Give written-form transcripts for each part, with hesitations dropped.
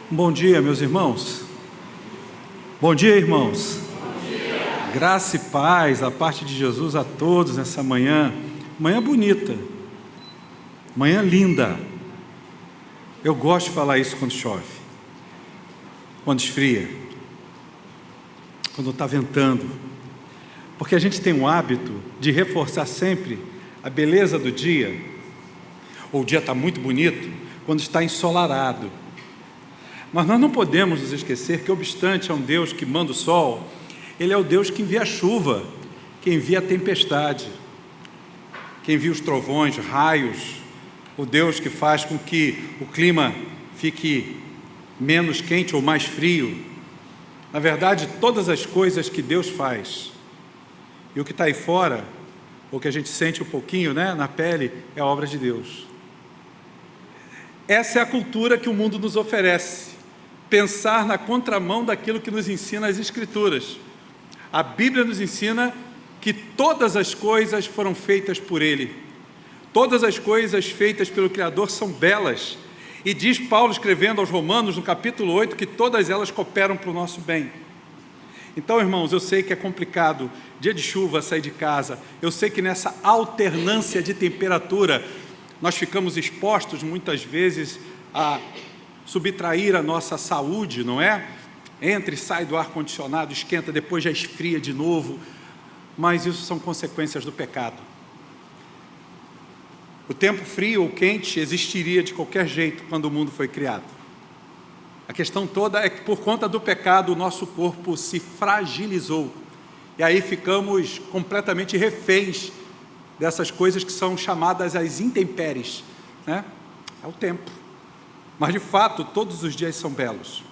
Bom dia, meus irmãos. Bom dia, irmãos. Bom dia. Graça e paz da parte de Jesus a todos nessa manhã. Manhã bonita, manhã linda. Eu gosto de falar isso quando chove, quando esfria, quando está ventando, porque a gente tem um hábito de reforçar sempre a beleza do dia, ou o dia está muito bonito, quando está ensolarado. Mas nós não podemos nos esquecer que, obstante a um Deus que manda o sol, Ele é o Deus que envia a chuva, que envia a tempestade, que envia os trovões, raios, o Deus que faz com que o clima fique menos quente ou mais frio. Na verdade, todas as coisas que Deus faz, e o que está aí fora, ou que a gente sente um pouquinho, na pele, é obra de Deus. Essa é a cultura que o mundo nos oferece. Pensar na contramão daquilo que nos ensina as Escrituras. A Bíblia nos ensina que todas as coisas foram feitas por Ele. Todas as coisas feitas pelo Criador são belas. E diz Paulo, escrevendo aos Romanos, no capítulo 8, que todas elas cooperam para o nosso bem. Então, irmãos, eu sei que é complicado, dia de chuva, sair de casa. Eu sei que nessa alternância de temperatura, nós ficamos expostos muitas vezes a subtrair a nossa saúde, não é? Entra e sai do ar-condicionado, esquenta, depois já esfria de novo, mas isso são consequências do pecado. O tempo frio ou quente existiria de qualquer jeito quando o mundo foi criado. A questão toda é que por conta do pecado o nosso corpo se fragilizou, e aí ficamos completamente reféns dessas coisas que são chamadas as intempéries, né? É o tempo. Mas, de fato, todos os dias são belos.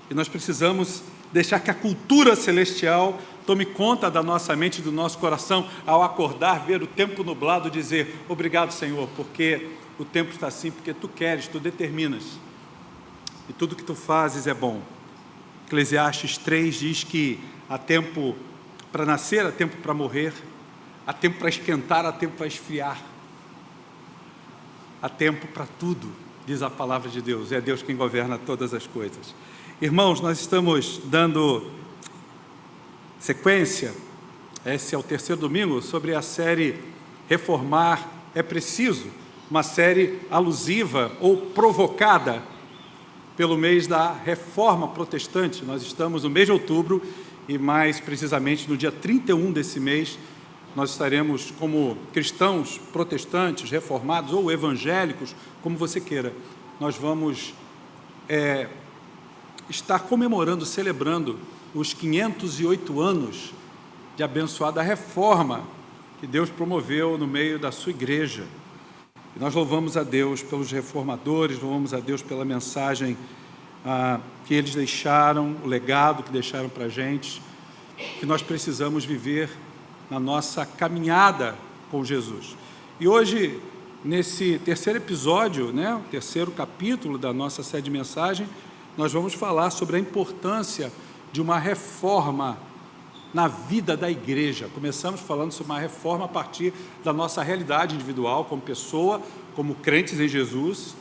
E nós precisamos deixar que a cultura celestial tome conta da nossa mente e do nosso coração, ao acordar, ver o tempo nublado, dizer: obrigado, Senhor, porque o tempo está assim, porque Tu queres, Tu determinas. E tudo que Tu fazes é bom. Eclesiastes 3 diz que há tempo para nascer, há tempo para morrer, há tempo para esquentar, há tempo para esfriar. Há tempo para tudo. Diz a palavra de Deus, é Deus quem governa todas as coisas. Irmãos, nós estamos dando sequência, esse é o terceiro domingo, sobre a série Reformar é Preciso, uma série alusiva ou provocada pelo mês da Reforma Protestante. Nós estamos no mês de outubro e mais precisamente no dia 31 desse mês, nós estaremos como cristãos protestantes, reformados ou evangélicos, como você queira. Nós vamos estar comemorando, celebrando os 508 anos de abençoada reforma que Deus promoveu no meio da sua igreja. E nós louvamos a Deus pelos reformadores, louvamos a Deus pela mensagem que eles deixaram, o legado que deixaram para a gente, que nós precisamos viver na nossa caminhada com Jesus. E hoje, nesse terceiro episódio, o terceiro capítulo da nossa série de mensagem, nós vamos falar sobre a importância de uma reforma na vida da igreja. Começamos falando sobre uma reforma a partir da nossa realidade individual, como pessoa, como crentes em Jesus.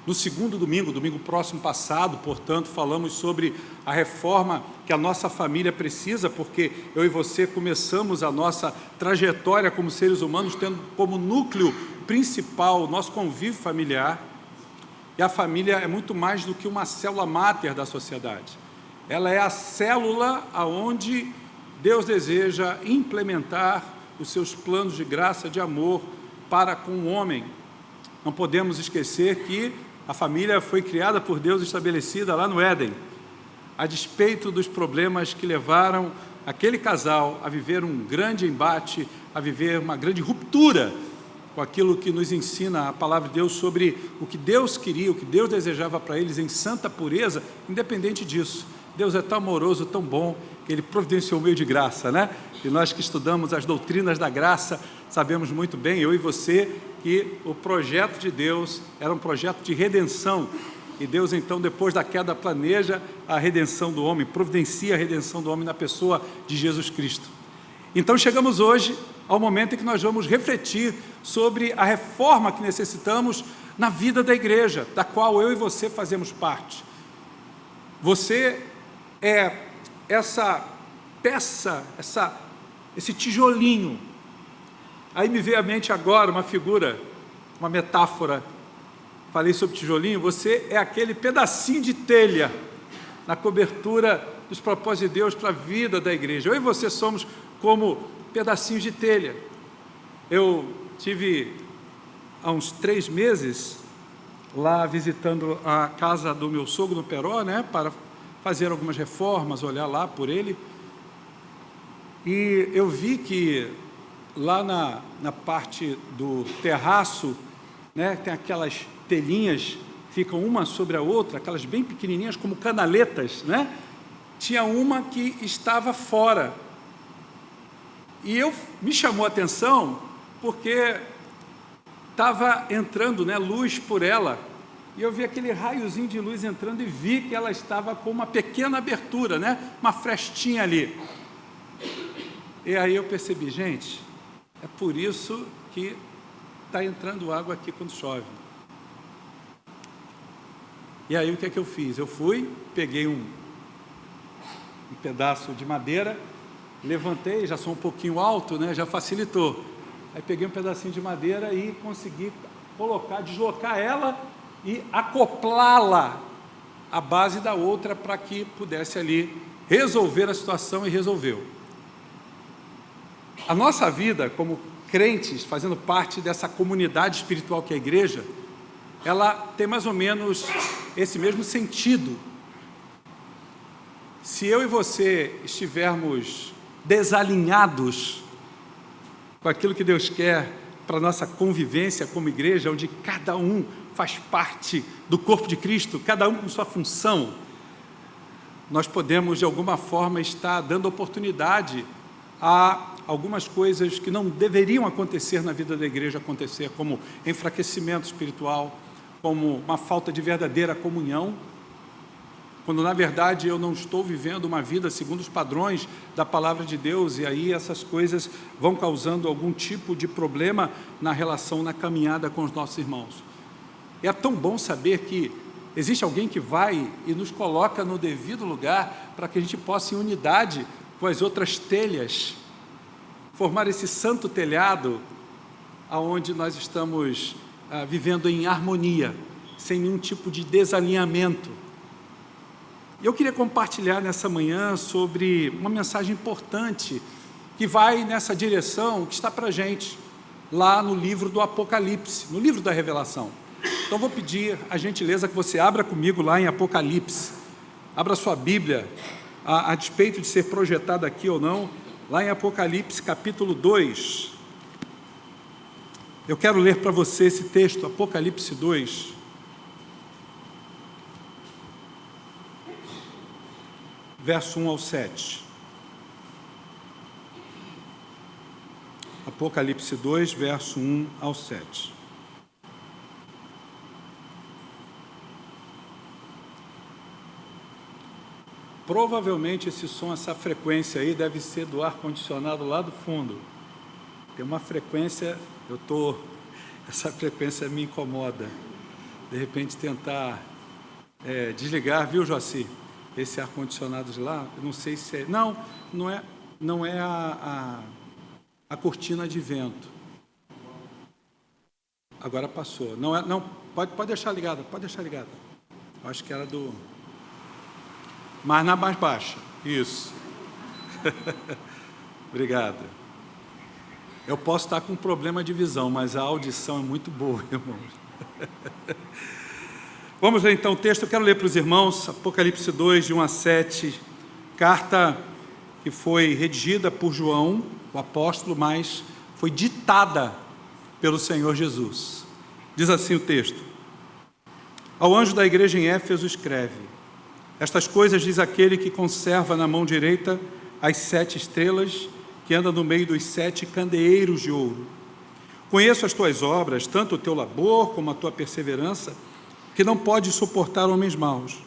No segundo domingo próximo passado, portanto, falamos sobre a reforma que a nossa família precisa, porque eu e você começamos a nossa trajetória como seres humanos tendo como núcleo principal o nosso convívio familiar. E a família é muito mais do que uma célula máter da sociedade. Ela é a célula aonde Deus deseja implementar os seus planos de graça, de amor para com o homem. Não podemos esquecer que a família foi criada por Deus, estabelecida lá no Éden, a despeito dos problemas que levaram aquele casal a viver um grande embate, a viver uma grande ruptura com aquilo que nos ensina a palavra de Deus sobre o que Deus queria, o que Deus desejava para eles em santa pureza. Independente disso, Deus é tão amoroso, tão bom, que Ele providenciou o meio de graça, E nós que estudamos as doutrinas da graça, sabemos muito bem, eu e você, que o projeto de Deus era um projeto de redenção. E Deus, então, depois da queda, planeja a redenção do homem, providencia a redenção do homem na pessoa de Jesus Cristo. Então, chegamos hoje ao momento em que nós vamos refletir sobre a reforma que necessitamos na vida da igreja, da qual eu e você fazemos parte. Você é essa peça, esse tijolinho. Aí me veio à mente agora uma figura, uma metáfora. Falei sobre tijolinho. Você é aquele pedacinho de telha na cobertura dos propósitos de Deus para a vida da igreja. Eu e você somos como pedacinhos de telha. Eu tive há uns 3 meses lá visitando a casa do meu sogro no Peró, para fazer algumas reformas, olhar lá por ele. E eu vi que lá na parte do terraço, tem aquelas telhinhas, ficam uma sobre a outra, aquelas bem pequenininhas como canaletas, Tinha uma que estava fora. E me chamou a atenção porque estava entrando luz por ela, e eu vi aquele raiozinho de luz entrando e vi que ela estava com uma pequena abertura, uma frestinha ali. E aí eu percebi, gente, é por isso que está entrando água aqui quando chove. E aí o que é que eu fiz? Eu fui, peguei um pedaço de madeira, levantei, já sou um pouquinho alto, já facilitou. Aí peguei um pedacinho de madeira e consegui deslocar ela e acoplá-la à base da outra para que pudesse ali resolver a situação, e resolveu. A nossa vida como crentes, fazendo parte dessa comunidade espiritual que é a igreja, ela tem mais ou menos esse mesmo sentido. Se eu e você estivermos desalinhados com aquilo que Deus quer para a nossa convivência como igreja, onde cada um faz parte do corpo de Cristo, cada um com sua função, nós podemos de alguma forma estar dando oportunidade a algumas coisas que não deveriam acontecer na vida da igreja acontecer, como enfraquecimento espiritual, como uma falta de verdadeira comunhão, quando na verdade eu não estou vivendo uma vida segundo os padrões da palavra de Deus, e aí essas coisas vão causando algum tipo de problema na relação, na caminhada com os nossos irmãos. É tão bom saber que existe alguém que vai e nos coloca no devido lugar para que a gente possa, em unidade com as outras telhas, formar esse santo telhado aonde nós estamos vivendo em harmonia, sem nenhum tipo de desalinhamento. Eu queria compartilhar nessa manhã sobre uma mensagem importante que vai nessa direção, que está para a gente lá no livro do Apocalipse, no livro da Revelação. Então vou pedir a gentileza que você abra comigo lá em Apocalipse, abra sua Bíblia, a despeito de ser projetada aqui ou não, lá em Apocalipse capítulo 2. Eu quero ler para você esse texto, Apocalipse 2. Verso 1 ao 7. Apocalipse 2, verso 1 ao 7. Provavelmente esse som, essa frequência aí deve ser do ar-condicionado lá do fundo. Tem uma frequência, essa frequência me incomoda. De repente tentar desligar, viu, Joaci? Esse ar-condicionado de lá, eu não sei se é... Não é a cortina de vento. Agora passou. Não, pode deixar ligada, pode deixar ligada. Acho que era do... Mas na mais baixa. Isso. Obrigado. Eu posso estar com um problema de visão, mas a audição é muito boa, irmãos. Vamos ler então o texto. Eu quero ler para os irmãos, Apocalipse 2, de 1 a 7, carta que foi redigida por João, o apóstolo, mas foi ditada pelo Senhor Jesus. Diz assim o texto: Ao anjo da igreja em Éfeso escreve: Estas coisas diz aquele que conserva na mão direita as 7 estrelas, que anda no meio dos 7 candeeiros de ouro. Conheço as tuas obras, tanto o teu labor como a tua perseverança, que não pode suportar homens maus,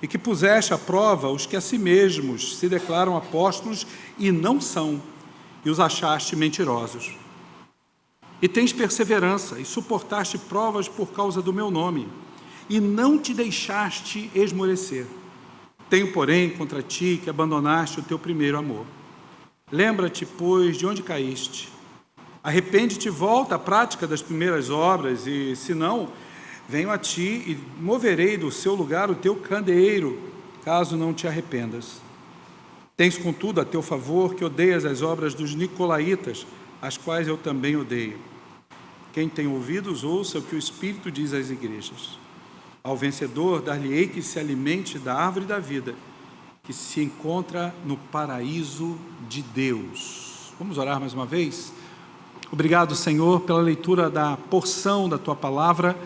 e que puseste à prova os que a si mesmos se declaram apóstolos e não são, e os achaste mentirosos. E tens perseverança, e suportaste provas por causa do meu nome, e não te deixaste esmorecer. Tenho, porém, contra ti que abandonaste o teu primeiro amor. Lembra-te, pois, de onde caíste. Arrepende-te e volta à prática das primeiras obras, e, se não, venho a ti e moverei do seu lugar o teu candeeiro, caso não te arrependas. Tens, contudo, a teu favor que odeias as obras dos nicolaítas, as quais eu também odeio. Quem tem ouvidos, ouça o que o Espírito diz às igrejas. Ao vencedor, dar-lhe-ei que se alimente da árvore da vida, que se encontra no paraíso de Deus. Vamos orar mais uma vez? Obrigado, Senhor, pela leitura da porção da Tua palavra.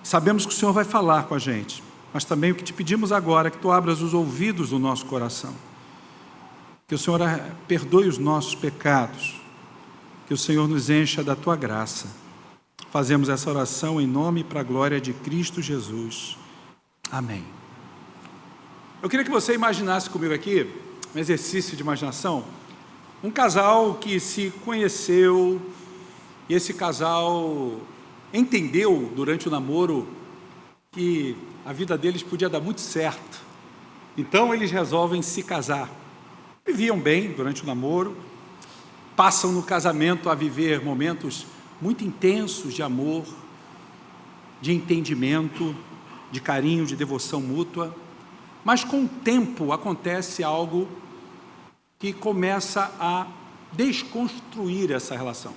Sabemos que o Senhor vai falar com a gente, mas também o que te pedimos agora é que Tu abras os ouvidos do nosso coração. Que o Senhor perdoe os nossos pecados, que o Senhor nos encha da Tua graça. Fazemos essa oração em nome e para a glória de Cristo Jesus. Amém. Eu queria que você imaginasse comigo aqui, um exercício de imaginação, um casal que se conheceu, e esse casal entendeu durante o namoro que a vida deles podia dar muito certo. Então eles resolvem se casar. Viviam bem durante o namoro, passam no casamento a viver momentos muito intensos de amor, de entendimento, de carinho, de devoção mútua, mas com o tempo acontece algo que começa a desconstruir essa relação.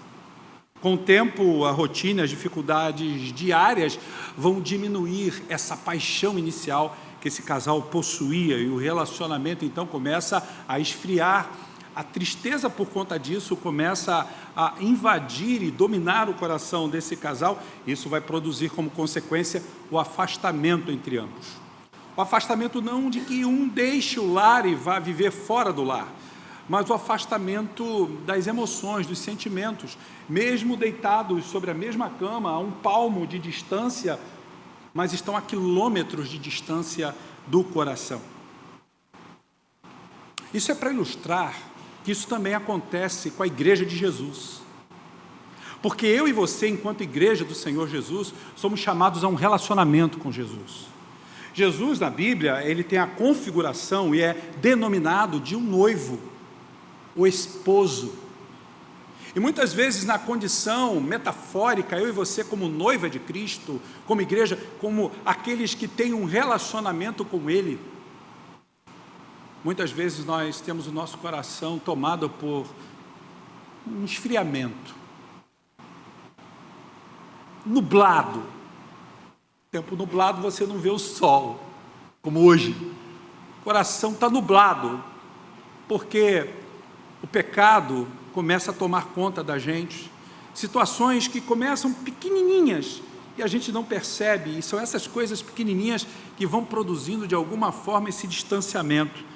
Com o tempo, a rotina, as dificuldades diárias vão diminuir essa paixão inicial que esse casal possuía, e o relacionamento então começa a esfriar. A tristeza por conta disso começa a invadir e dominar o coração desse casal. Isso vai produzir como consequência o afastamento entre ambos. O afastamento não de que um deixe o lar e vá viver fora do lar, mas o afastamento das emoções, dos sentimentos. Mesmo deitados sobre a mesma cama, a um palmo de distância, mas estão a quilômetros de distância do coração. Isso é para ilustrar que isso também acontece com a igreja de Jesus. Porque eu e você, enquanto igreja do Senhor Jesus, somos chamados a um relacionamento com Jesus. Jesus, na Bíblia, ele tem a configuração e é denominado de um noivo, o esposo. E muitas vezes na condição metafórica, eu e você como noiva de Cristo, como igreja, como aqueles que têm um relacionamento com Ele, muitas vezes nós temos o nosso coração tomado por um esfriamento, nublado. Tempo nublado você não vê o sol, como hoje. O coração está nublado, porque o pecado começa a tomar conta da gente. Situações que começam pequenininhas e a gente não percebe, e são essas coisas pequenininhas que vão produzindo de alguma forma esse distanciamento.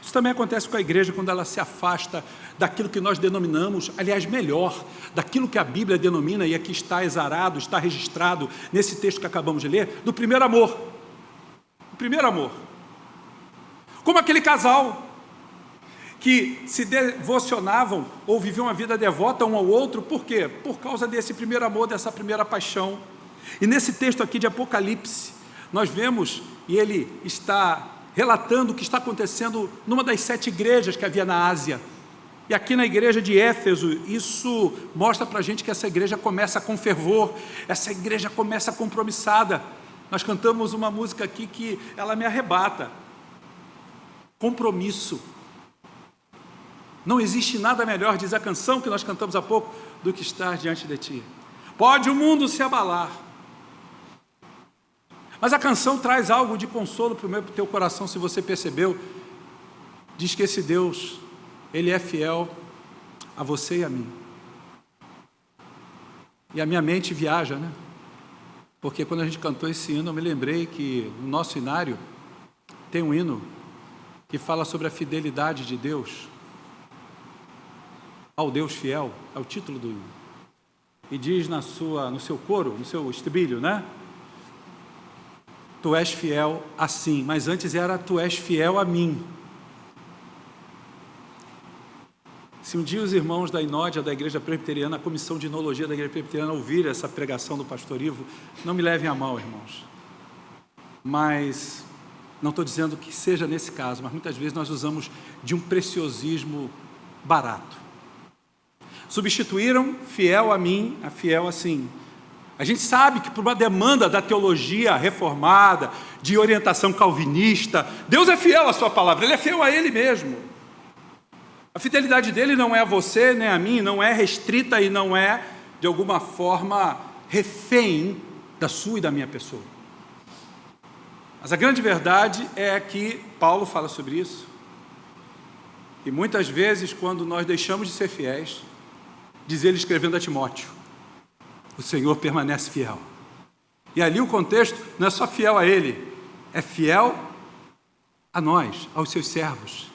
Isso também acontece com a igreja quando ela se afasta daquilo que nós denominamos, aliás, melhor, daquilo que a Bíblia denomina, e aqui está exarado, está registrado nesse texto que acabamos de ler, do primeiro amor. O primeiro amor. Como aquele casal que se devocionavam ou viviam uma vida devota um ao outro, por quê? Por causa desse primeiro amor, dessa primeira paixão. E nesse texto aqui de Apocalipse, nós vemos, e ele está relatando o que está acontecendo numa das 7 igrejas que havia na Ásia. E aqui na igreja de Éfeso, isso mostra para a gente que essa igreja começa com fervor, essa igreja começa compromissada. Nós cantamos uma música aqui que ela me arrebata. Compromisso. Não existe nada melhor, diz a canção que nós cantamos há pouco, do que estar diante de ti. Pode o mundo se abalar, mas a canção traz algo de consolo para o meu, para o teu coração, se você percebeu. Diz que esse Deus, Ele é fiel a você e a mim. E a minha mente viaja, né? Porque quando a gente cantou esse hino, eu me lembrei que no nosso inário tem um hino que fala sobre a fidelidade de Deus ao Deus fiel, é o título do hino. E diz no seu coro, no seu estribilho, né? Tu és fiel assim, mas antes era tu és fiel a mim. Se um dia os irmãos da Inódia, da Igreja Presbiteriana, a Comissão de Inologia da Igreja Presbiteriana ouvirem essa pregação do pastor Ivo, não me levem a mal, irmãos. Mas Não estou dizendo que seja nesse caso, mas muitas vezes nós usamos de um preciosismo barato. Substituíram fiel a mim, a fiel assim. A gente sabe que por uma demanda da teologia reformada, de orientação calvinista, Deus é fiel à sua palavra, Ele é fiel a Ele mesmo. A fidelidade dele não é a você nem a mim, não é restrita e não é, de alguma forma, refém da sua e da minha pessoa. Mas a grande verdade é que Paulo fala sobre isso. E muitas vezes, quando nós deixamos de ser fiéis, diz ele escrevendo a Timóteo, o Senhor permanece fiel. E ali o contexto não é só fiel a Ele, é fiel a nós, aos seus servos.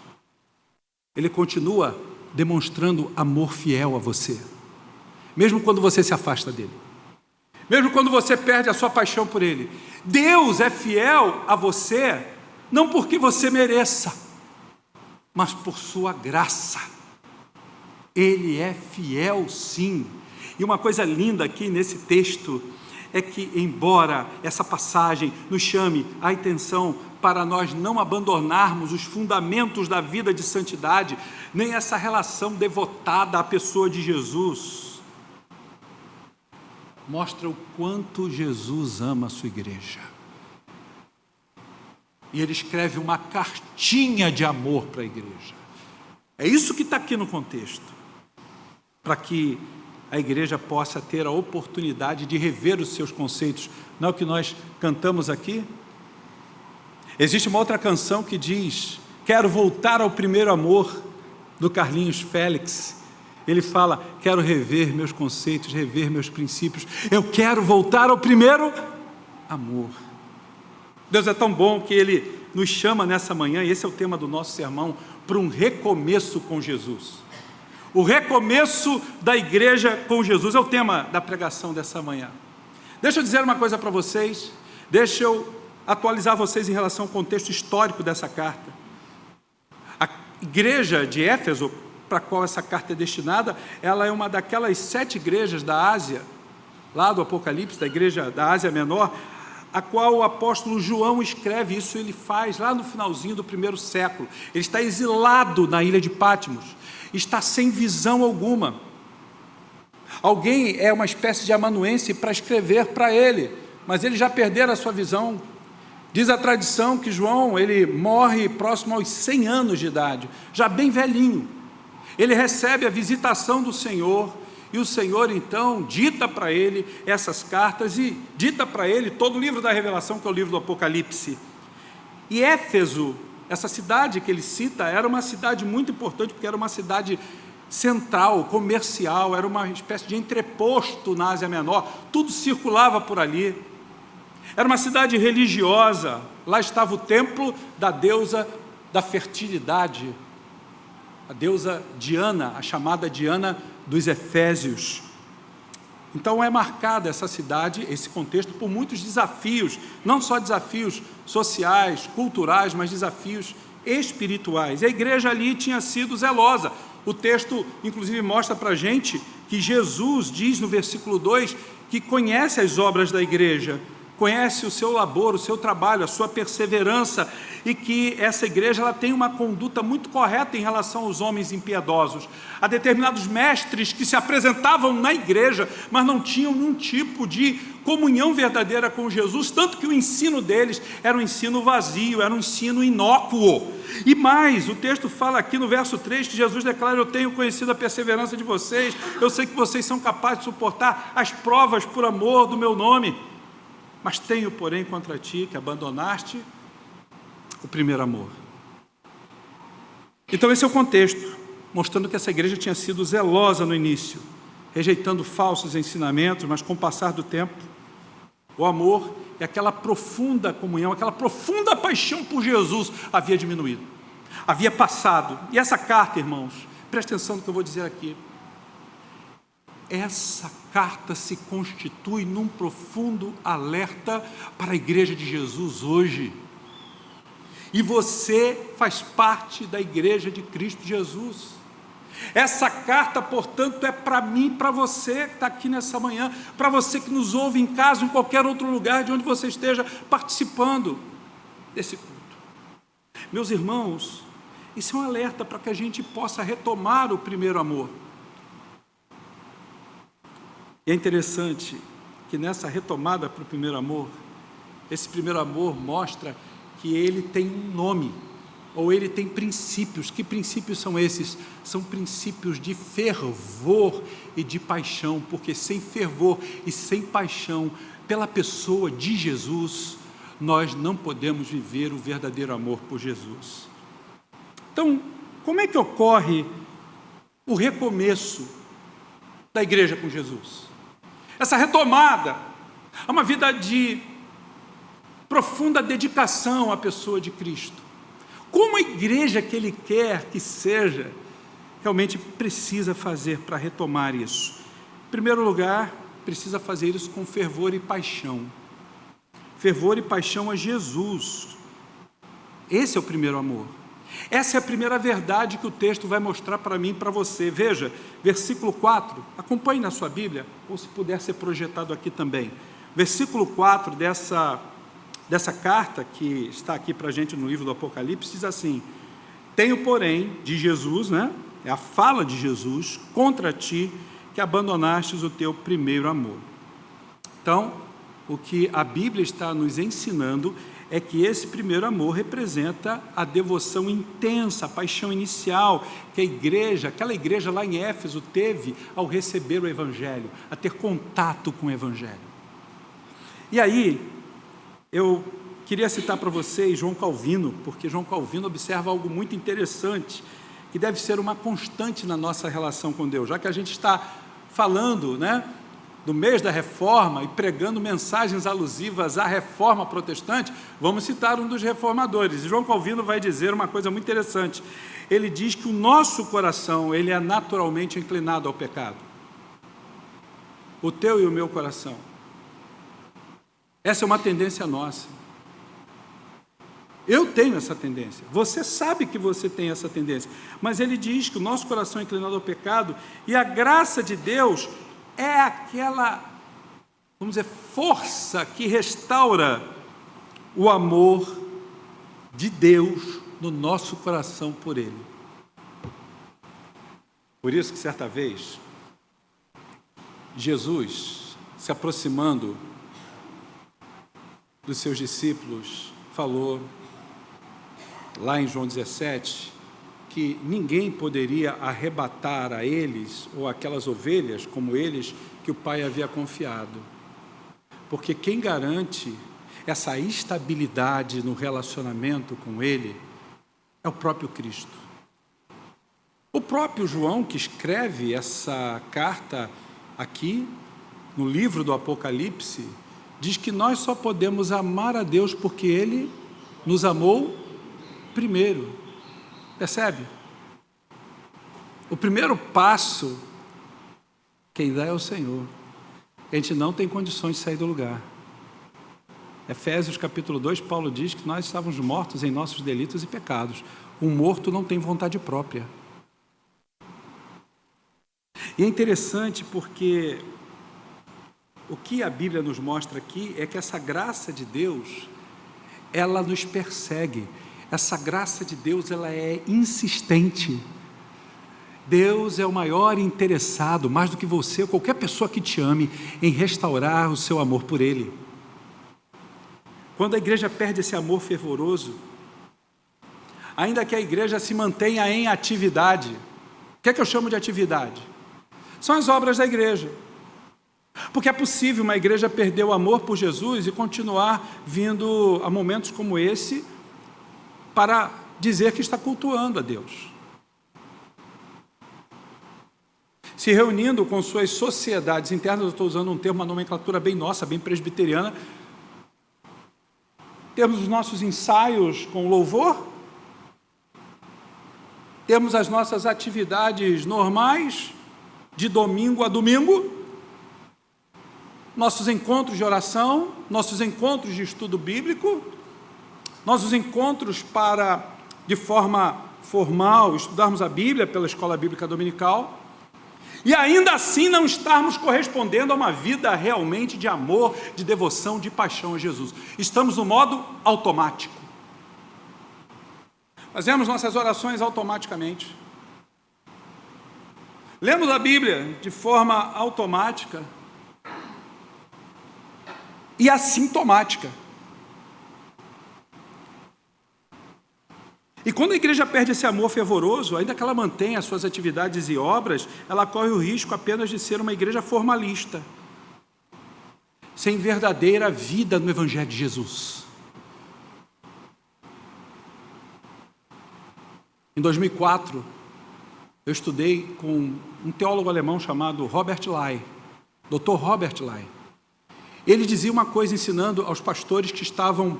Ele continua demonstrando amor fiel a você, mesmo quando você se afasta dele, mesmo quando você perde a sua paixão por Ele. Deus é fiel a você, não porque você mereça, mas por sua graça. Ele é fiel sim. E uma coisa linda aqui nesse texto é que, embora essa passagem nos chame a atenção para nós não abandonarmos os fundamentos da vida de santidade, nem essa relação devotada à pessoa de Jesus, mostra o quanto Jesus ama a sua igreja. E ele escreve uma cartinha de amor para a igreja. É isso que está aqui no contexto, para que a igreja possa ter a oportunidade de rever os seus conceitos. Não é o que nós cantamos aqui? Existe uma outra canção que diz, quero voltar ao primeiro amor, do Carlinhos Félix. Ele fala, quero rever meus conceitos, rever meus princípios, eu quero voltar ao primeiro amor. Deus é tão bom que Ele nos chama nessa manhã, e esse é o tema do nosso sermão, para um recomeço com Jesus. O recomeço da igreja com Jesus é o tema da pregação dessa manhã. Deixa eu dizer uma coisa para vocês, deixa eu atualizar vocês em relação ao contexto histórico dessa carta. A igreja de Éfeso, para a qual essa carta é destinada, ela é uma daquelas 7 igrejas da Ásia, lá do Apocalipse, da igreja da Ásia Menor, a qual o apóstolo João escreve. Isso ele faz lá no finalzinho do 1º século. Ele está exilado na ilha de Patmos, está sem visão alguma. Alguém é uma espécie de amanuense para escrever para ele, mas ele já perdeu a sua visão. Diz a tradição que João, ele morre próximo aos 100 anos de idade, já bem velhinho. Ele recebe a visitação do Senhor, e o Senhor então dita para ele essas cartas, e dita para ele todo o livro da Revelação, que é o livro do Apocalipse. E Éfeso, essa cidade que ele cita, era uma cidade muito importante, porque era uma cidade central, comercial, era uma espécie de entreposto na Ásia Menor, tudo circulava por ali. Era uma cidade religiosa, lá estava o templo da deusa da fertilidade, a deusa Diana, a chamada Diana dos Efésios. Então é marcada essa cidade, esse contexto, por muitos desafios, não só desafios sociais, culturais, mas desafios espirituais. E a igreja ali tinha sido zelosa. O texto, inclusive, mostra para a gente que Jesus diz no versículo 2 que conhece as obras da igreja, conhece o seu labor, o seu trabalho, a sua perseverança, e que essa igreja ela tem uma conduta muito correta em relação aos homens impiedosos. Há determinados mestres que se apresentavam na igreja, mas não tinham nenhum tipo de comunhão verdadeira com Jesus, tanto que o ensino deles era um ensino vazio, era um ensino inócuo. E mais, o texto fala aqui no verso 3 que Jesus declara, eu tenho conhecido a perseverança de vocês, eu sei que vocês são capazes de suportar as provas por amor do meu nome. Mas tenho, porém, contra ti que abandonaste o primeiro amor. Então esse é o contexto, mostrando que essa igreja tinha sido zelosa no início, rejeitando falsos ensinamentos, mas com o passar do tempo, o amor e aquela profunda comunhão, aquela profunda paixão por Jesus havia diminuído, havia passado. E essa carta, irmãos, presta atenção no que eu vou dizer aqui, essa carta se constitui num profundo alerta para a igreja de Jesus hoje. E você faz parte da igreja de Cristo Jesus. Essa carta, portanto, é para mim e para você que está aqui nessa manhã, para você que nos ouve em casa, em qualquer outro lugar de onde você esteja participando desse culto. Meus irmãos, isso é um alerta para que a gente possa retomar o primeiro amor. E é interessante que nessa retomada para o primeiro amor, esse primeiro amor mostra que ele tem um nome, ou ele tem princípios. Que princípios são esses? São princípios de fervor e de paixão, porque sem fervor e sem paixão pela pessoa de Jesus, nós não podemos viver o verdadeiro amor por Jesus. Então, como é que ocorre o recomeço da igreja com Jesus? Essa retomada a uma vida de profunda dedicação à pessoa de Cristo. Como a igreja que Ele quer que seja, realmente precisa fazer para retomar isso? Em primeiro lugar, precisa fazer isso com fervor e paixão. Fervor e paixão a Jesus. Esse é o primeiro amor. Essa é a primeira verdade que o texto vai mostrar para mim e para você. Veja, versículo 4, acompanhe na sua Bíblia, ou se puder ser projetado aqui também. Versículo 4 dessa carta que está aqui para a gente no livro do Apocalipse, diz assim: tenho, porém, de Jesus, né? É a fala de Jesus, contra ti, que abandonastes o teu primeiro amor. Então, o que a Bíblia está nos ensinando é que esse primeiro amor representa a devoção intensa, a paixão inicial que aquela igreja lá em Éfeso teve ao receber o Evangelho, a ter contato com o Evangelho. E aí, eu queria citar para vocês João Calvino, porque João Calvino observa algo muito interessante, que deve ser uma constante na nossa relação com Deus, já que a gente está falando, né, do mês da Reforma e pregando mensagens alusivas à Reforma protestante, vamos citar um dos reformadores. E João Calvino vai dizer uma coisa muito interessante. Ele diz que o nosso coração, ele é naturalmente inclinado ao pecado. O teu e o meu coração. Essa é uma tendência nossa. Eu tenho essa tendência. Você sabe que você tem essa tendência. Mas ele diz que o nosso coração é inclinado ao pecado e a graça de Deus é aquela, vamos dizer, força que restaura o amor de Deus no nosso coração por Ele. Por isso que certa vez, Jesus, se aproximando dos seus discípulos, falou, lá em João 17, que ninguém poderia arrebatar a eles, ou aquelas ovelhas como eles, que o Pai havia confiado. Porque quem garante essa estabilidade no relacionamento com Ele é o próprio Cristo. O próprio João, que escreve essa carta aqui, no livro do Apocalipse, diz que nós só podemos amar a Deus porque Ele nos amou primeiro. Percebe? O primeiro passo, quem dá é o Senhor. A gente não tem condições de sair do lugar. Efésios capítulo 2, Paulo diz que nós estávamos mortos em nossos delitos e pecados. Um morto não tem vontade própria. E é interessante porque o que a Bíblia nos mostra aqui é que essa graça de Deus, ela nos persegue. Essa graça de Deus, ela é insistente. Deus é o maior interessado, mais do que você ou qualquer pessoa que te ame, em restaurar o seu amor por Ele. Quando a igreja perde esse amor fervoroso, ainda que a igreja se mantenha em atividade, o que é que eu chamo de atividade? São as obras da igreja. Porque é possível uma igreja perder o amor por Jesus e continuar vindo a momentos como esse, para dizer que está cultuando a Deus. Se reunindo com suas sociedades internas, eu estou usando um termo, uma nomenclatura bem nossa, bem presbiteriana, temos os nossos ensaios com louvor, temos as nossas atividades normais, de domingo a domingo, nossos encontros de oração, nossos encontros de estudo bíblico, nossos encontros para, de forma formal, estudarmos a Bíblia pela escola bíblica dominical, e ainda assim não estarmos correspondendo a uma vida realmente de amor, de devoção, de paixão a Jesus. Estamos no modo automático. Fazemos nossas orações automaticamente. Lemos a Bíblia de forma automática e assintomática. E quando a igreja perde esse amor fervoroso, ainda que ela mantenha as suas atividades e obras, ela corre o risco apenas de ser uma igreja formalista, sem verdadeira vida no Evangelho de Jesus. Em 2004, eu estudei com um teólogo alemão chamado Robert Lai, Dr. Robert Lai. Ele dizia uma coisa ensinando aos pastores que estavam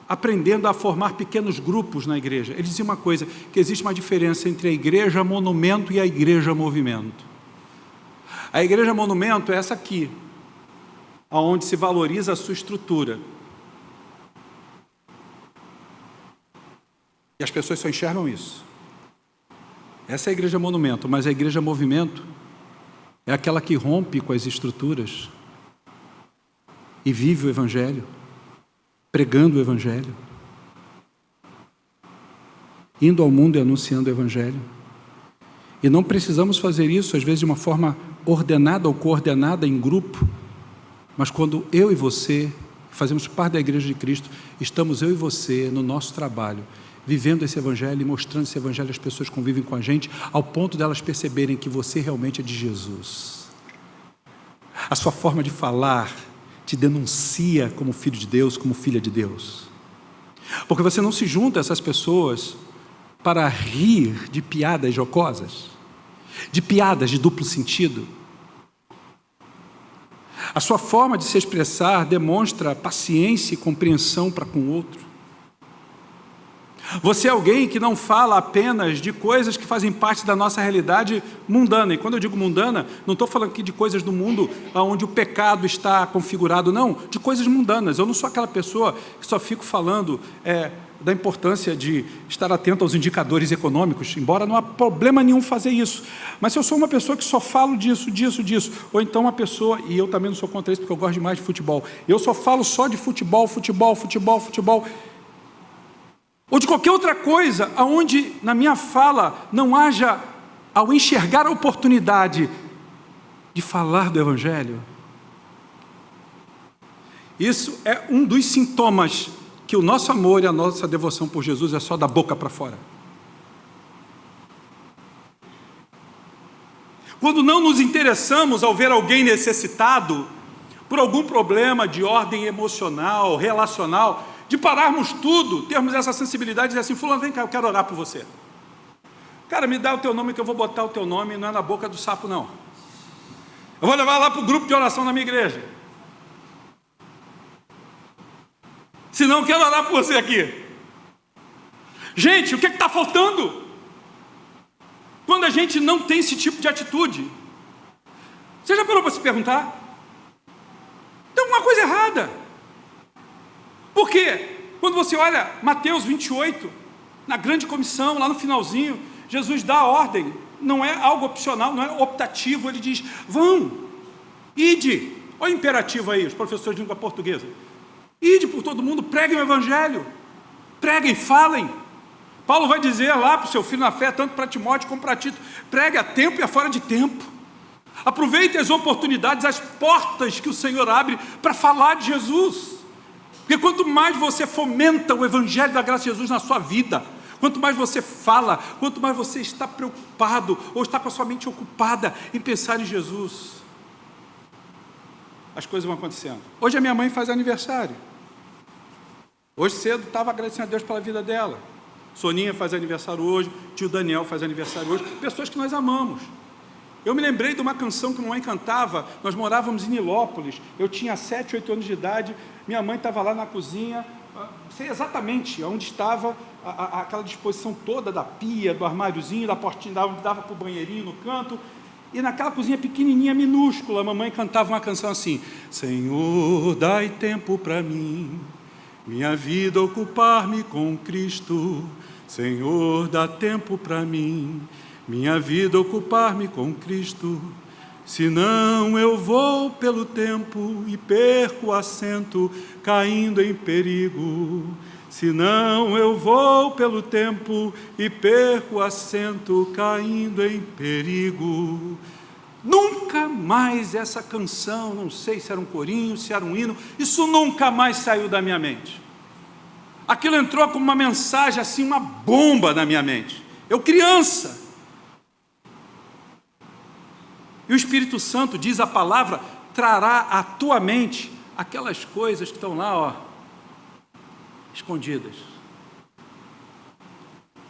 aprendendo a formar pequenos grupos na igreja. Ele dizia uma coisa, que existe uma diferença entre a igreja monumento e a igreja movimento. A igreja monumento é essa aqui, onde se valoriza a sua estrutura. E as pessoas só enxergam isso. Essa é a igreja monumento, mas a igreja movimento é aquela que rompe com as estruturas e vive o Evangelho, pregando o Evangelho, indo ao mundo e anunciando o Evangelho. E não precisamos fazer isso, às vezes, de uma forma ordenada ou coordenada em grupo, mas quando eu e você fazemos parte da Igreja de Cristo, estamos eu e você no nosso trabalho, vivendo esse Evangelho e mostrando esse Evangelho às pessoas que convivem com a gente, ao ponto delas perceberem que você realmente é de Jesus. A sua forma de falar te denuncia como filho de Deus, como filha de Deus. Porque você não se junta a essas pessoas para rir de piadas jocosas, de piadas de duplo sentido. A sua forma de se expressar demonstra paciência e compreensão para com o outro. Você é alguém que não fala apenas de coisas que fazem parte da nossa realidade mundana. E quando eu digo mundana, não estou falando aqui de coisas do mundo onde o pecado está configurado, não, de coisas mundanas. Eu não sou aquela pessoa que só fico falando da importância de estar atento aos indicadores econômicos, embora não há problema nenhum fazer isso. Mas se eu sou uma pessoa que só falo disso, ou então uma pessoa, e eu também não sou contra isso porque eu gosto demais de futebol, eu só falo só de futebol, ou de qualquer outra coisa, onde na minha fala não haja, ao enxergar a oportunidade de falar do Evangelho, isso é um dos sintomas que o nosso amor e a nossa devoção por Jesus é só da boca para fora. Quando não nos interessamos ao ver alguém necessitado por algum problema de ordem emocional, relacional, de pararmos tudo, termos essa sensibilidade e dizer assim: fulano, vem cá, eu quero orar por você. Cara, me dá o teu nome que eu vou botar o teu nome, não é na boca do sapo não. Eu vou levar lá para o grupo de oração na minha igreja. Senão eu quero orar por você aqui. Gente, o que está faltando? Quando a gente não tem esse tipo de atitude, você já parou para se perguntar? Tem alguma coisa errada. Por quê? Quando você olha Mateus 28, na grande comissão, lá no finalzinho, Jesus dá a ordem, não é algo opcional, não é optativo, ele diz: vão, ide. Olha o imperativo aí, os professores de língua portuguesa. Ide por todo mundo, preguem o Evangelho, preguem, falem. Paulo vai dizer lá para o seu filho na fé, tanto para Timóteo como para Tito: pregue a tempo e a fora de tempo. Aproveite as oportunidades, as portas que o Senhor abre para falar de Jesus. Porque quanto mais você fomenta o Evangelho da graça de Jesus na sua vida, quanto mais você fala, quanto mais você está preocupado, ou está com a sua mente ocupada em pensar em Jesus, as coisas vão acontecendo. Hoje a minha mãe faz aniversário. Hoje cedo estava agradecendo a Deus pela vida dela. Soninha faz aniversário hoje, tio Daniel faz aniversário hoje, pessoas que nós amamos. Eu me lembrei de uma canção que a mamãe cantava, nós morávamos em Nilópolis, eu tinha 7, 8 anos de idade, minha mãe estava lá na cozinha, sei exatamente onde estava aquela disposição toda da pia, do armáriozinho, da portinha, dava para o banheirinho no canto, e naquela cozinha pequenininha, minúscula, a mamãe cantava uma canção assim: Senhor, dai tempo para mim, minha vida ocupar-me com Cristo. Senhor, dá tempo para mim, minha vida ocupar-me com Cristo. Senão eu vou pelo tempo e perco o assento, caindo em perigo. senão eu vou pelo tempo e perco o assento, caindo em perigo. Nunca mais essa canção, não sei se era um corinho, se era um hino, isso nunca mais saiu da minha mente. Aquilo entrou como uma mensagem, assim, uma bomba na minha mente. Eu criança. E o Espírito Santo, diz a palavra, trará à tua mente aquelas coisas que estão lá, ó, escondidas.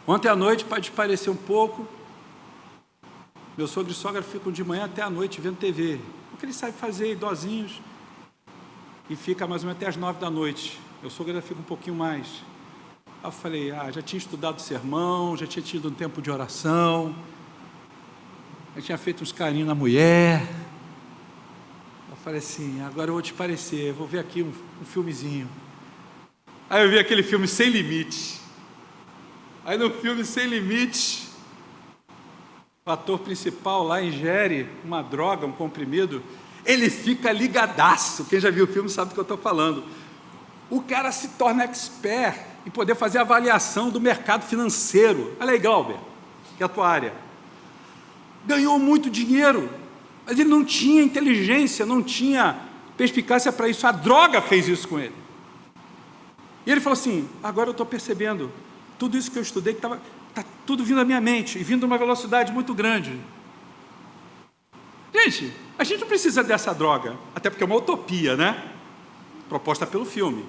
Ontem à noite, para desaparecer um pouco, meu sogro e sogra ficam de manhã até à noite vendo TV. O que eles sabem fazer, idosinhos, e fica mais ou menos até as 9 da noite. Meu sogro ainda fica um pouquinho mais. Aí eu falei, já tinha estudado sermão, já tinha tido um tempo de oração, já tinha feito uns carinhos na mulher. Eu falei assim, agora eu vou te parecer, eu vou ver aqui um filmezinho. Aí eu vi aquele filme Sem Limite. Aí no filme Sem Limite, o ator principal lá ingere uma droga, um comprimido, ele fica ligadaço. Quem já viu o filme sabe do que eu estou falando. O cara se torna expert em poder fazer avaliação do mercado financeiro. Olha aí, Galber, que é a tua área. Ganhou muito dinheiro, mas ele não tinha inteligência, não tinha perspicácia para isso. A droga fez isso com ele. E ele falou assim, agora eu estou percebendo, tudo isso que eu estudei, está tudo vindo à minha mente, e vindo a uma velocidade muito grande. Gente, a gente não precisa dessa droga, até porque é uma utopia, né? Proposta pelo filme.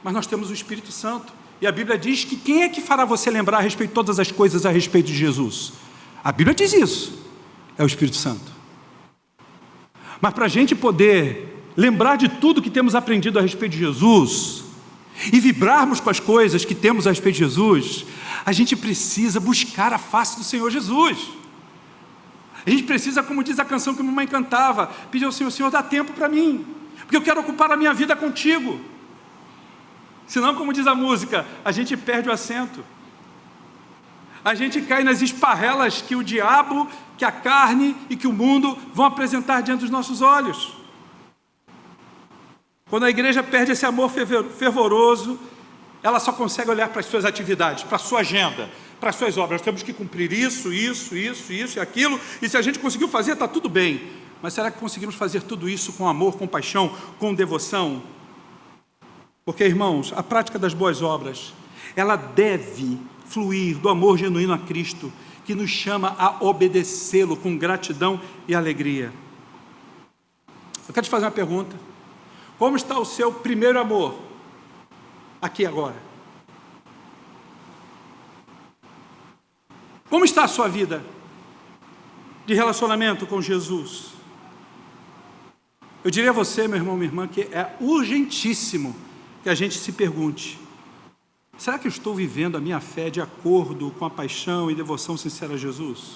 Mas nós temos o Espírito Santo, e a Bíblia diz que quem é que fará você lembrar a respeito de todas as coisas a respeito de Jesus? A Bíblia diz isso, é o Espírito Santo. Mas para a gente poder lembrar de tudo que temos aprendido a respeito de Jesus, e vibrarmos com as coisas que temos a respeito de Jesus, a gente precisa buscar a face do Senhor Jesus. A gente precisa, como diz a canção que a mamãe cantava, pedir ao Senhor, Senhor, dá tempo para mim, porque eu quero ocupar a minha vida contigo. Senão, como diz a música, a gente perde o assento. A gente cai nas esparrelas que o diabo, que a carne e que o mundo vão apresentar diante dos nossos olhos. Quando a igreja perde esse amor fervoroso, ela só consegue olhar para as suas atividades, para a sua agenda, para as suas obras. Nós temos que cumprir isso e aquilo, e se a gente conseguiu fazer, está tudo bem. Mas será que conseguimos fazer tudo isso com amor, com paixão, com devoção? Porque, irmãos, a prática das boas obras, ela deve fluir do amor genuíno a Cristo, que nos chama a obedecê-lo com gratidão e alegria. Eu quero te fazer uma pergunta. Como está o seu primeiro amor, aqui agora? Como está a sua vida de relacionamento com Jesus? Eu diria a você, meu irmão, minha irmã, que é urgentíssimo que a gente se pergunte, será que eu estou vivendo a minha fé de acordo com a paixão e devoção sincera a Jesus?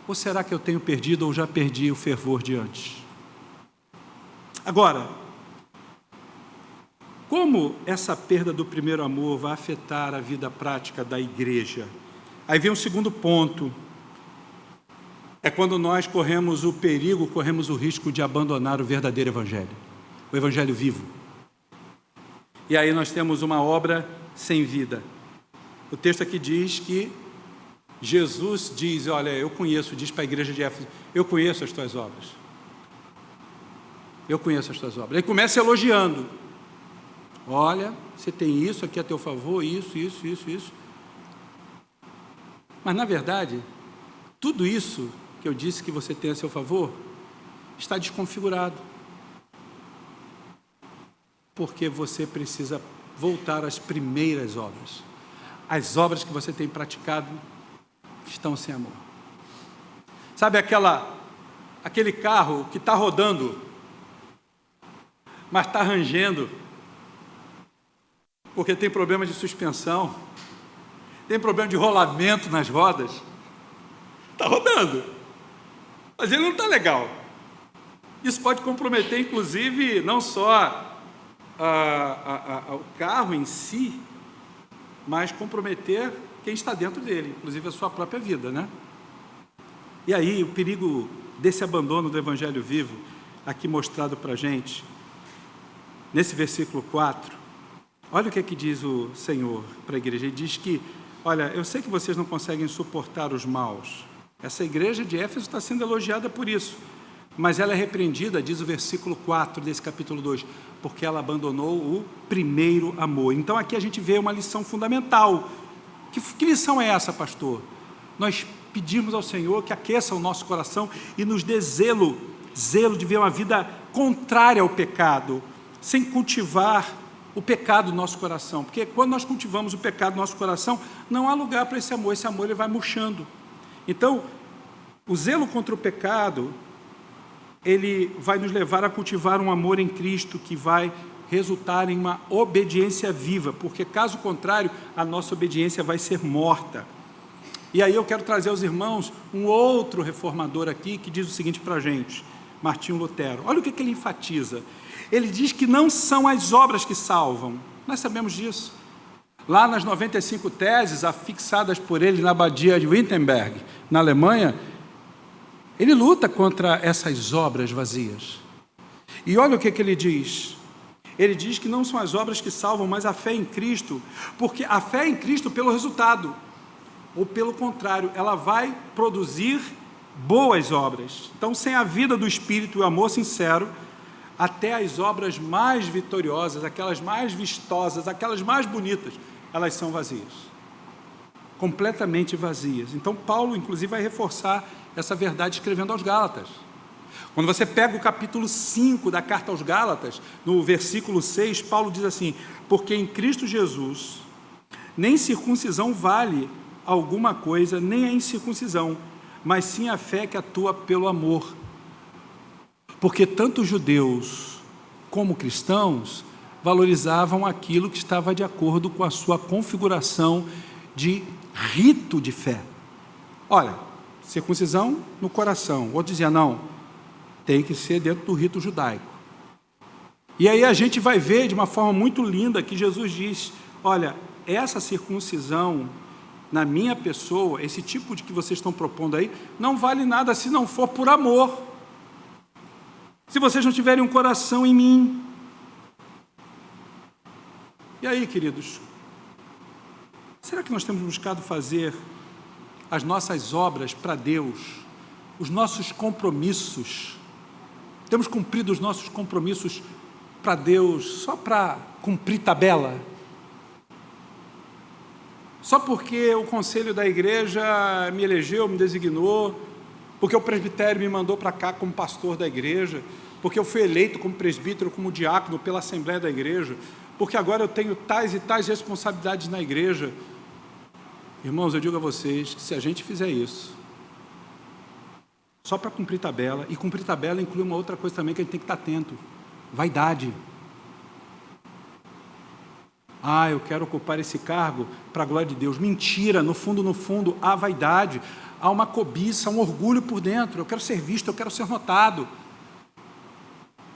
Ou será que eu tenho perdido ou já perdi o fervor de antes? Agora, como essa perda do primeiro amor vai afetar a vida prática da igreja? Aí vem um segundo ponto, é quando nós corremos o perigo, corremos o risco de abandonar o verdadeiro evangelho, o evangelho vivo. E aí nós temos uma obra sem vida. O texto aqui diz que Jesus diz, olha, eu conheço, diz para a igreja de Éfeso, eu conheço as tuas obras. Eu conheço as tuas obras. Ele começa elogiando. Olha, você tem isso aqui a teu favor, isso. Mas, na verdade, tudo isso que eu disse que você tem a seu favor, está desconfigurado. Porque você precisa voltar às primeiras obras. As obras que você tem praticado estão sem amor. Sabe aquele carro que está rodando, mas está rangendo, porque tem problema de suspensão, tem problema de rolamento nas rodas, está rodando, mas ele não está legal. Isso pode comprometer, inclusive, não só o carro em si, mas comprometer quem está dentro dele, inclusive a sua própria vida, né? E aí, o perigo desse abandono do Evangelho vivo, aqui mostrado para a gente, nesse versículo 4, Olha o que é que diz o Senhor para a igreja. Ele diz que, olha, eu sei que vocês não conseguem suportar os maus. Essa igreja de Éfeso está sendo elogiada por isso. Mas ela é repreendida, diz o versículo 4 desse capítulo 2, porque ela abandonou o primeiro amor. Então aqui a gente vê uma lição fundamental. Que lição é essa, pastor? Nós pedimos ao Senhor que aqueça o nosso coração e nos dê zelo de ver uma vida contrária ao pecado, sem cultivar o pecado no nosso coração. Porque quando nós cultivamos o pecado no nosso coração, não há lugar para esse amor ele vai murchando. Então, o zelo contra o pecado, ele vai nos levar a cultivar um amor em Cristo que vai resultar em uma obediência viva, porque caso contrário, a nossa obediência vai ser morta. E aí eu quero trazer aos irmãos um outro reformador aqui que diz o seguinte para a gente, Martinho Lutero. Olha o que ele enfatiza. Ele diz que não são as obras que salvam. Nós sabemos disso. Lá nas 95 teses afixadas por ele na abadia de Wittenberg, na Alemanha, ele luta contra essas obras vazias. E olha o que ele diz. Ele diz que não são as obras que salvam, mas a fé em Cristo, porque a fé em Cristo pelo resultado, ou pelo contrário, ela vai produzir boas obras. Então, sem a vida do Espírito e o amor sincero, até as obras mais vitoriosas, aquelas mais vistosas, aquelas mais bonitas, elas são vazias, completamente vazias. Então Paulo, inclusive, vai reforçar essa verdade escrevendo aos Gálatas. Quando você pega o capítulo 5 da carta aos Gálatas, no versículo 6, Paulo diz assim: porque em Cristo Jesus, nem circuncisão vale alguma coisa, nem a incircuncisão, mas sim a fé que atua pelo amor. Porque tanto judeus como cristãos valorizavam aquilo que estava de acordo com a sua configuração de rito de fé. Olha, circuncisão no coração. O outro dizia, não, tem que ser dentro do rito judaico. E aí a gente vai ver de uma forma muito linda que Jesus diz, olha, essa circuncisão na minha pessoa, esse tipo de que vocês estão propondo aí, não vale nada se não for por amor. Se vocês não tiverem um coração em mim. E aí, queridos, será que nós temos buscado fazer as nossas obras para Deus, os nossos compromissos? Temos cumprido os nossos compromissos para Deus só para cumprir tabela? Só porque o conselho da igreja me elegeu, me designou, porque o presbitério me mandou para cá como pastor da igreja, porque eu fui eleito como presbítero, como diácono pela Assembleia da Igreja, porque agora eu tenho tais e tais responsabilidades na igreja. Irmãos, eu digo a vocês que se a gente fizer isso, só para cumprir tabela, e cumprir tabela inclui uma outra coisa também que a gente tem que estar atento, vaidade. Ah, eu quero ocupar esse cargo para a glória de Deus. Mentira, no fundo, há vaidade, há uma cobiça, um orgulho por dentro. Eu quero ser visto, eu quero ser notado.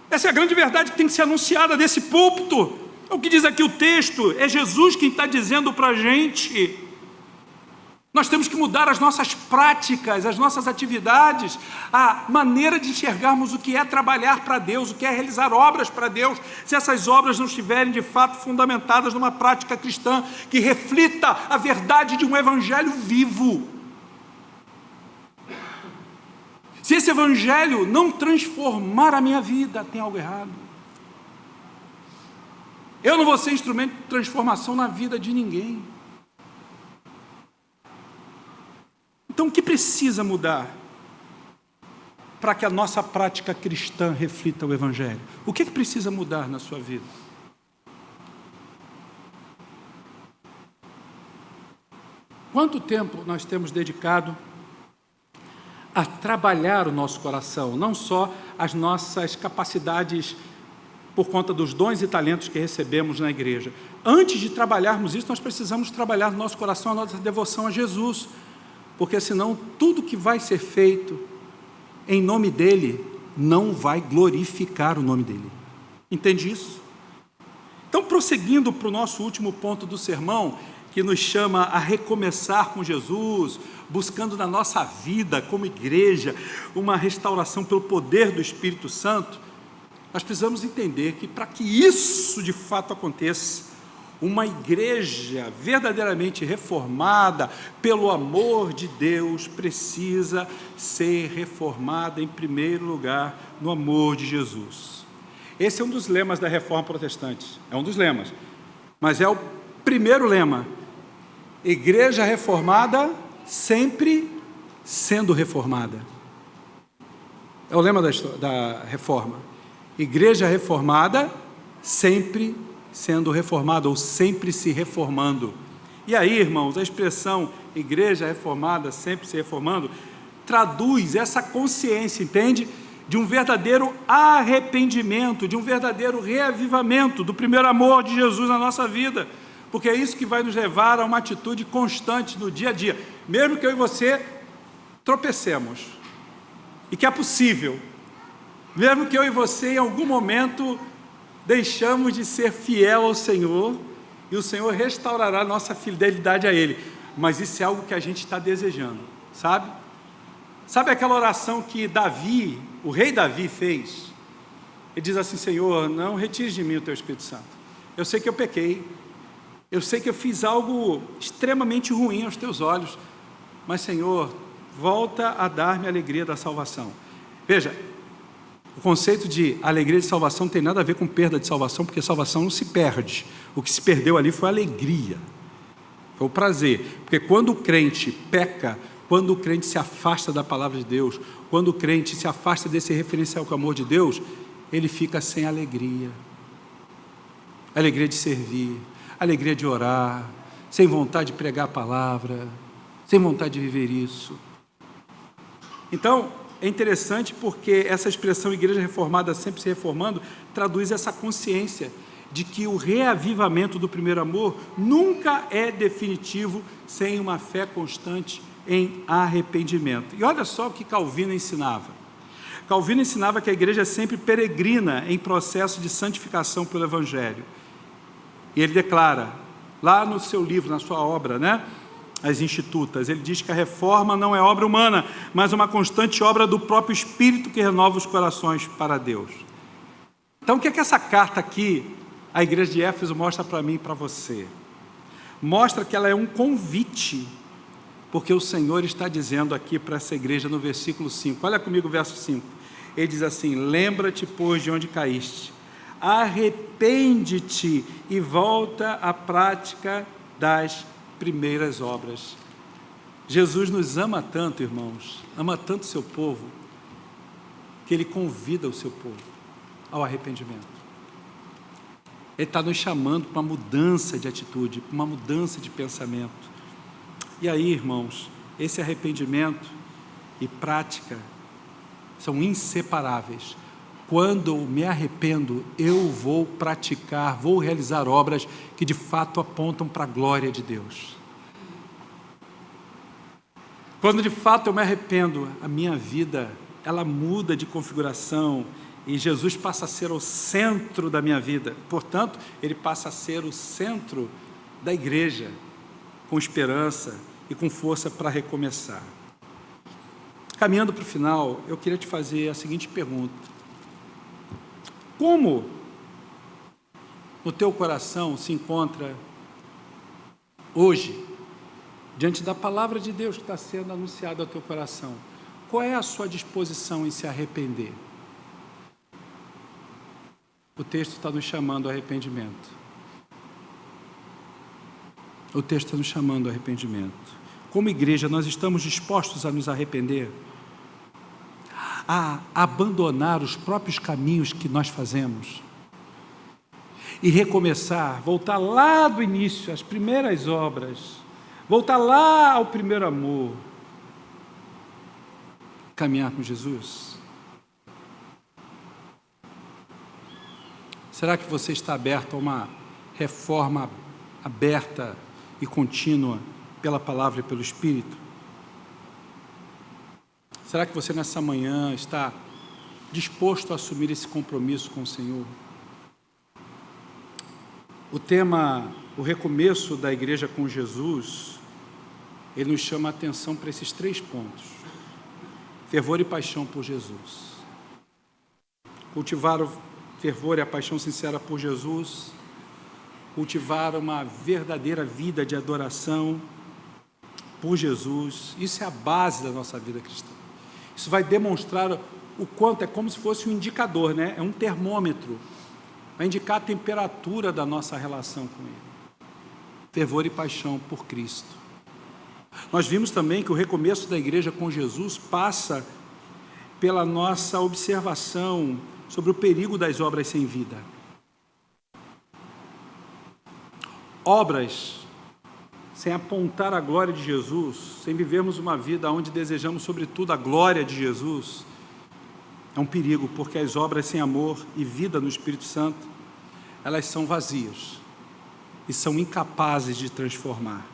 Essa é a grande verdade que tem que ser anunciada desse púlpito. É o que diz aqui o texto, é Jesus quem está dizendo para a gente. Nós temos que mudar as nossas práticas, as nossas atividades, a maneira de enxergarmos o que é trabalhar para Deus, o que é realizar obras para Deus, se essas obras não estiverem de fato fundamentadas numa prática cristã que reflita a verdade de um evangelho vivo. Se esse evangelho não transformar a minha vida, tem algo errado. Eu não vou ser instrumento de transformação na vida de ninguém. Então, o que precisa mudar para que a nossa prática cristã reflita o evangelho? O que precisa mudar na sua vida? Quanto tempo nós temos dedicado a trabalhar o nosso coração, não só as nossas capacidades por conta dos dons e talentos que recebemos na igreja. Antes de trabalharmos isso, nós precisamos trabalhar no nosso coração a nossa devoção a Jesus, porque senão tudo que vai ser feito em nome dele não vai glorificar o nome dele. Entende isso? Então, prosseguindo para o nosso último ponto do sermão, que nos chama a recomeçar com Jesus, buscando na nossa vida como igreja uma restauração pelo poder do Espírito Santo, nós precisamos entender que para que isso de fato aconteça, Uma igreja verdadeiramente reformada pelo amor de Deus precisa ser reformada em primeiro lugar no amor de Jesus. Esse é um dos lemas da Reforma Protestante, é um dos lemas, mas é o primeiro lema: igreja reformada sempre sendo reformada. É o lema da Reforma: igreja reformada sempre sendo reformada, ou sempre se reformando. E aí, irmãos, a expressão igreja reformada, sempre se reformando, traduz essa consciência, entende? De um verdadeiro arrependimento, de um verdadeiro reavivamento do primeiro amor de Jesus na nossa vida, porque é isso que vai nos levar a uma atitude constante no dia a dia, mesmo que eu e você tropecemos, e que é possível, mesmo que eu e você em algum momento deixamos de ser fiel ao Senhor, e o Senhor restaurará nossa fidelidade a Ele, mas isso é algo que a gente está desejando, sabe? Sabe aquela oração que Davi, o rei Davi fez? Ele diz assim: Senhor, não retires de mim o Teu Espírito Santo. Eu sei que eu pequei, eu sei que eu fiz algo extremamente ruim aos Teus olhos, mas Senhor, volta a dar-me a alegria da salvação. Veja, o conceito de alegria de salvação não tem nada a ver com perda de salvação, porque salvação não se perde. O que se perdeu ali foi a alegria, foi o prazer. Porque quando o crente peca, quando o crente se afasta da palavra de Deus, quando o crente se afasta desse referencial com o amor de Deus, ele fica sem alegria. Alegria de servir, alegria de orar, sem vontade de pregar a palavra, sem vontade de viver isso. Então, é interessante porque essa expressão igreja reformada sempre se reformando traduz essa consciência de que o reavivamento do primeiro amor nunca é definitivo sem uma fé constante em arrependimento. E olha só o que Calvino ensinava. Calvino ensinava que a igreja é sempre peregrina em processo de santificação pelo Evangelho. E ele declara, lá no seu livro, na sua obra, As Institutas, ele diz que a reforma não é obra humana, mas uma constante obra do próprio Espírito que renova os corações para Deus. Então, o que é que essa carta aqui, a igreja de Éfeso, mostra para mim e para você? Mostra que ela é um convite, porque o Senhor está dizendo aqui para essa igreja no versículo 5, olha comigo o verso 5, ele diz assim: lembra-te, pois, de onde caíste, arrepende-te e volta à prática das primeiras obras. Jesus nos ama tanto, irmãos, ama tanto o seu povo, que Ele convida o seu povo ao arrependimento. Ele está nos chamando para uma mudança de atitude, para uma mudança de pensamento. E aí, irmãos, esse arrependimento e prática são inseparáveis. Quando eu me arrependo, eu vou praticar, vou realizar obras que de fato apontam para a glória de Deus. Quando de fato eu me arrependo, a minha vida, ela muda de configuração e Jesus passa a ser o centro da minha vida. Portanto, Ele passa a ser o centro da igreja, com esperança e com força para recomeçar. Caminhando para o final, eu queria te fazer a seguinte pergunta: como no teu coração se encontra hoje, diante da palavra de Deus que está sendo anunciada ao teu coração, qual é a sua disposição em se arrepender? O texto está nos chamando ao arrependimento. O texto está nos chamando ao arrependimento. Como igreja, nós estamos dispostos a nos arrepender? A abandonar os próprios caminhos que nós fazemos e recomeçar, voltar lá do início, às primeiras obras, voltar lá ao primeiro amor, caminhar com Jesus? Será que você está aberto a uma reforma aberta e contínua pela palavra e pelo Espírito? Será que você nessa manhã está disposto a assumir esse compromisso com o Senhor? O tema, o recomeço da igreja com Jesus, ele nos chama a atenção para esses 3 pontos: fervor e paixão por Jesus. Cultivar o fervor e a paixão sincera por Jesus, cultivar uma verdadeira vida de adoração por Jesus. Isso é a base da nossa vida cristã. Isso vai demonstrar o quanto, é como se fosse um indicador, né? É um termômetro, vai indicar a temperatura da nossa relação com Ele. Fervor e paixão por Cristo. Nós vimos também que o recomeço da igreja com Jesus passa pela nossa observação sobre o perigo das obras sem vida. Obras sem apontar a glória de Jesus, sem vivermos uma vida onde desejamos sobretudo a glória de Jesus, é um perigo, porque as obras sem amor e vida no Espírito Santo, elas são vazias e são incapazes de transformar.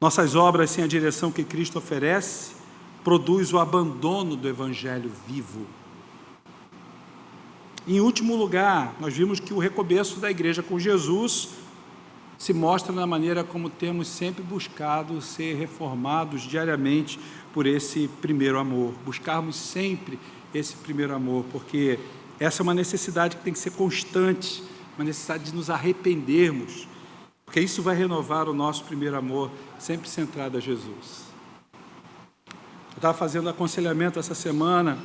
Nossas obras sem a direção que Cristo oferece, produz o abandono do Evangelho vivo. Em último lugar, nós vimos que o recomeço da igreja com Jesus se mostra na maneira como temos sempre buscado ser reformados diariamente por esse primeiro amor. Buscarmos sempre esse primeiro amor, porque essa é uma necessidade que tem que ser constante, uma necessidade de nos arrependermos, porque isso vai renovar o nosso primeiro amor, sempre centrado a Jesus. Eu estava fazendo aconselhamento essa semana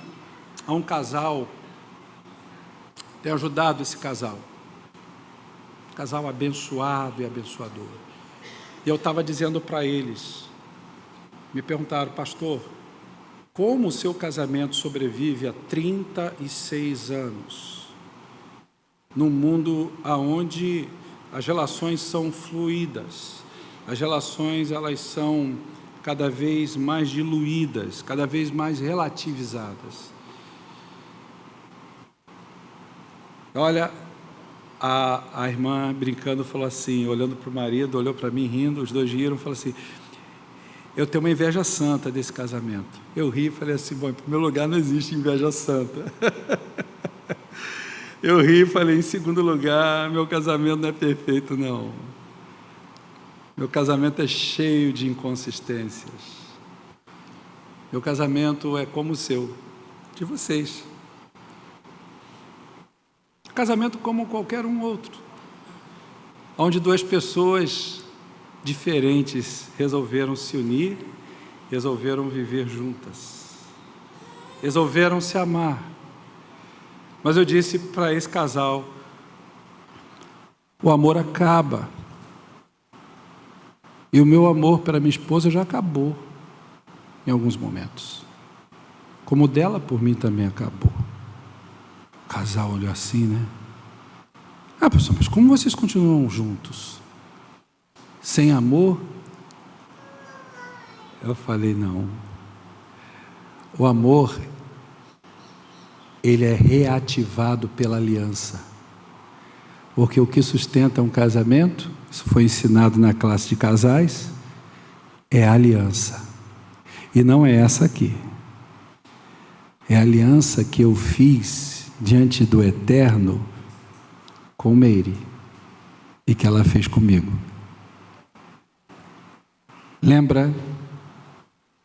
a um casal, tenho ajudado esse casal abençoado e abençoador. E eu estava dizendo para eles, me perguntaram, pastor, como o seu casamento sobrevive há 36 anos, num mundo onde as relações são fluídas, as relações elas são cada vez mais diluídas, cada vez mais relativizadas. Olha, a irmã brincando falou assim, olhando para o marido, olhou para mim rindo, os dois riram, falou assim, eu tenho uma inveja santa desse casamento. Eu ri e falei assim, bom, em primeiro lugar não existe inveja santa. Eu ri e falei, em segundo lugar, meu casamento não é perfeito não. Meu casamento é cheio de inconsistências. Meu casamento é como o seu, de vocês. Casamento como qualquer um outro, onde duas pessoas diferentes resolveram se unir, resolveram viver juntas, resolveram se amar. Mas eu disse para esse casal, o amor acaba, e o meu amor pela minha esposa já acabou, em alguns momentos, como o dela por mim também acabou. O casal olhou assim, né? Ah, pastor, mas como vocês continuam juntos? Sem amor? Eu falei, não. O amor, ele é reativado pela aliança. Porque o que sustenta um casamento, isso foi ensinado na classe de casais, é a aliança. E não é essa aqui. É a aliança que eu fiz diante do Eterno com Meire e que ela fez comigo. Lembra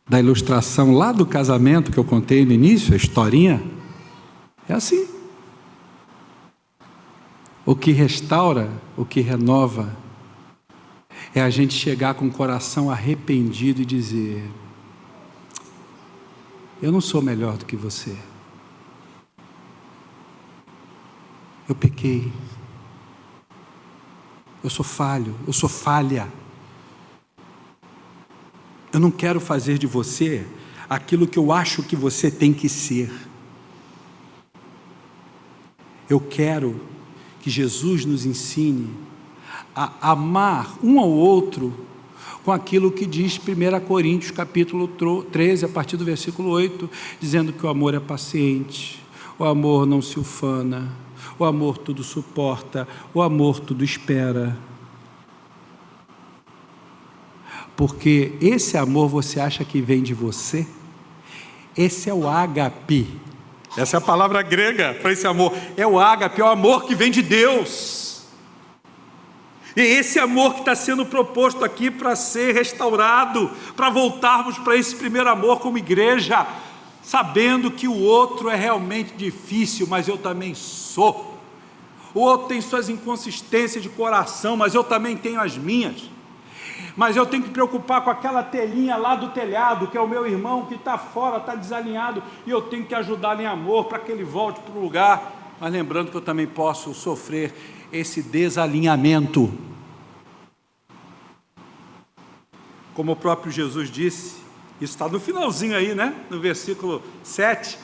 da ilustração lá do casamento que eu contei no início, a historinha? É assim. O que restaura, o que renova, é a gente chegar com o coração arrependido e dizer, eu não sou melhor do que você. Eu pequei, eu sou falho, eu sou falha. Eu não quero fazer de você aquilo que eu acho que você tem que ser. Eu quero que Jesus nos ensine a amar um ao outro com aquilo que diz 1 Coríntios capítulo 13, a partir do versículo 8, dizendo que o amor é paciente, o amor não se ufana, o amor tudo suporta, o amor tudo espera. Porque esse amor você acha que vem de você? Esse é o ágape. Essa é a palavra grega para esse amor. É o ágape, é o amor que vem de Deus. E esse amor que está sendo proposto aqui para ser restaurado, para voltarmos para esse primeiro amor como igreja, sabendo que o outro é realmente difícil, mas eu também sou. o outro tem suas inconsistências de coração, mas eu também tenho as minhas. Mas eu tenho que me preocupar com aquela telinha lá do telhado, que é o meu irmão que está fora, está desalinhado, e eu tenho que ajudá-lo em amor para que ele volte para o lugar. Mas lembrando que eu também posso sofrer esse desalinhamento. Como o próprio Jesus disse, isso está no finalzinho aí, né? No versículo 7.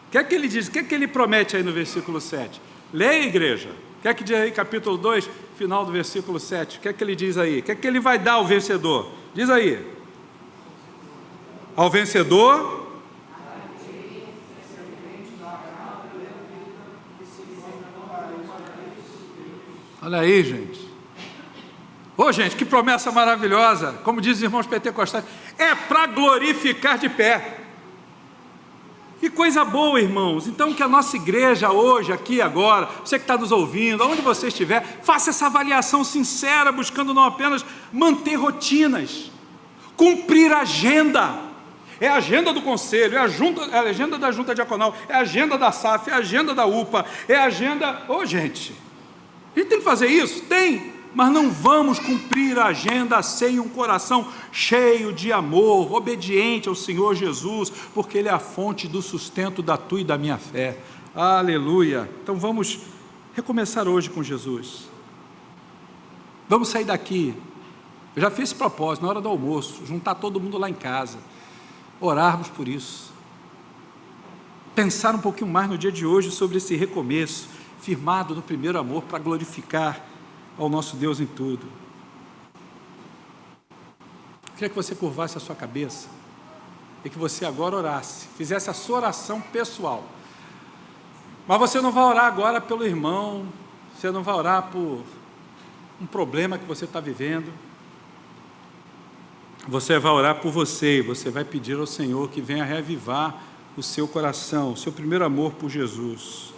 O que é que ele diz? O que é que ele promete aí no versículo 7? Leia, igreja. O que é que diz aí, capítulo 2, final do versículo 7? O que é que ele diz aí? O que é que ele vai dar ao vencedor? Diz aí. Ao vencedor... Olha aí, gente. Ô, gente, que promessa maravilhosa. Como dizem os irmãos pentecostais, é para glorificar de pé. Que coisa boa, irmãos. Então, que a nossa igreja hoje, aqui, agora, você que está nos ouvindo, aonde você estiver, faça essa avaliação sincera, buscando não apenas manter rotinas, cumprir a agenda. É a agenda do conselho, é a agenda da junta diaconal, é a agenda da SAF, é a agenda da UPA, é a agenda... Ô, gente, a gente tem que fazer isso? Tem. Mas não vamos cumprir a agenda sem um coração cheio de amor, obediente ao Senhor Jesus, porque Ele é a fonte do sustento da tua e da minha fé. Aleluia! Então vamos recomeçar hoje com Jesus. Vamos sair daqui. Eu já fiz esse propósito, na hora do almoço, juntar todo mundo lá em casa, orarmos por isso. Pensar um pouquinho mais no dia de hoje sobre esse recomeço, firmado no primeiro amor, para glorificar ao nosso Deus em tudo. Eu queria que você curvasse a sua cabeça e que você agora orasse, fizesse a sua oração pessoal. Mas você não vai orar agora pelo irmão, você não vai orar por um problema que você está vivendo. Você vai orar por você e você vai pedir ao Senhor que venha reavivar o seu coração, o seu primeiro amor por Jesus.